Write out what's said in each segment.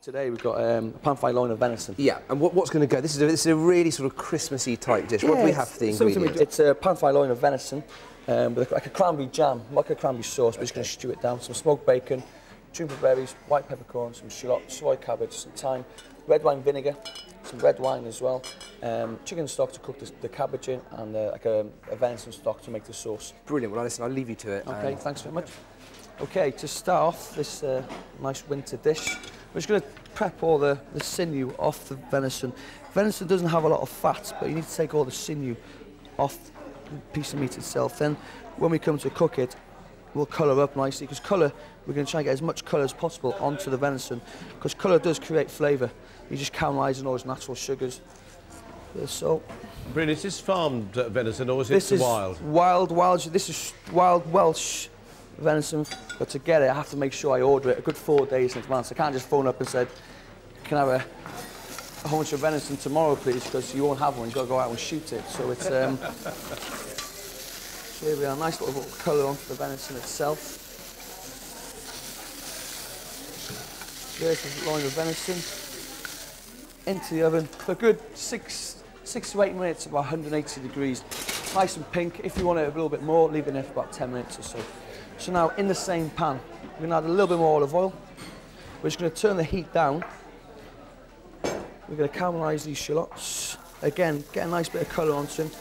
Today we've got a pan-fried loin of venison. Yeah, and what's going to go? This is a really sort of Christmassy type dish. What do we have for the ingredients? It's a pan-fried loin of venison with like a cranberry jam, like a cranberry sauce. We're just going to stew it down. Some smoked bacon, juniper berries, white peppercorns, some shallot, soy cabbage, some thyme, red wine vinegar, some red wine as well, chicken stock to cook the cabbage in, and like a venison stock to make the sauce. Brilliant. Well, listen, I'll leave you to it. Okay, thanks very much. Okay, to start off this nice winter dish, we're just going to prep all the sinew off the venison. Venison doesn't have a lot of fat, but you need to take all the sinew off the piece of meat itself. Then, when we come to cook it, we'll colour up nicely, because colour, we're going to try and get as much colour as possible onto the venison, because colour does create flavour. You're just caramelising all those natural sugars. Salt. Bryn, is this farmed venison or is it wild? Wild. This is wild Welsh venison, but to get it I have to make sure I order it a good 4 days in advance. I can't just phone up and say, can I have a whole bunch of venison tomorrow please, because you won't have one, you've got to go out and shoot it. So it's so here we are, nice little colour onto the venison itself. There's the loin of venison into the oven for a good 6 to 8 minutes at about 180 degrees. Nice and pink. If you want it a little bit more, leave it in for about 10 minutes or so. So now, in the same pan, we're going to add a little bit more olive oil. We're just going to turn the heat down. We're going to caramelise these shallots. Again, get a nice bit of colour onto them.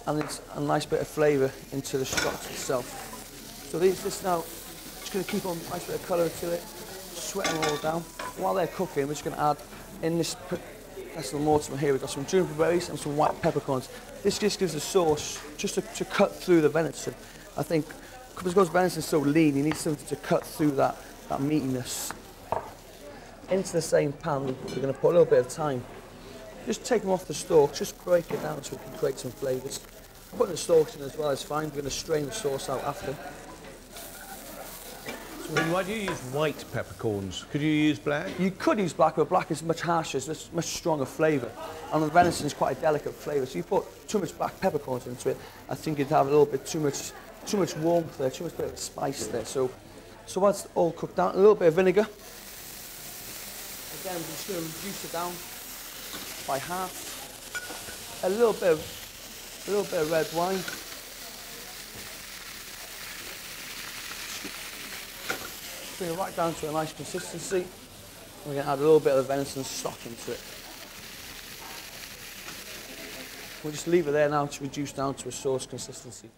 And it's a nice bit of flavour into the shallots itself. So this now, just going to keep on a nice bit of colour to it, sweat them all down. While they're cooking, we're just going to add, in this pestle mortar here, we've got some juniper berries and some white peppercorns. This just gives the sauce, just to cut through the venison. I think, because venison is so lean, you need something to cut through that meatiness. Into the same pan, we're going to put a little bit of thyme. Just take them off the stalk, just break it down so we can create some flavours. Putting the stalks in as well is fine. We're going to strain the sauce out after. Why do you use white peppercorns? Could you use black? You could use black, but black is much harsher, it's much stronger flavour. And the venison is quite a delicate flavour, so you put too much black peppercorns into it, I think you'd have a little bit too much warmth there, too much bit of spice there. So once it's all cooked down, a little bit of vinegar. Again, we're just going to reduce it down by half. A little bit of red wine. Bring it right down to a nice consistency. We're going to add a little bit of venison stock into it. We'll just leave it there now to reduce down to a sauce consistency.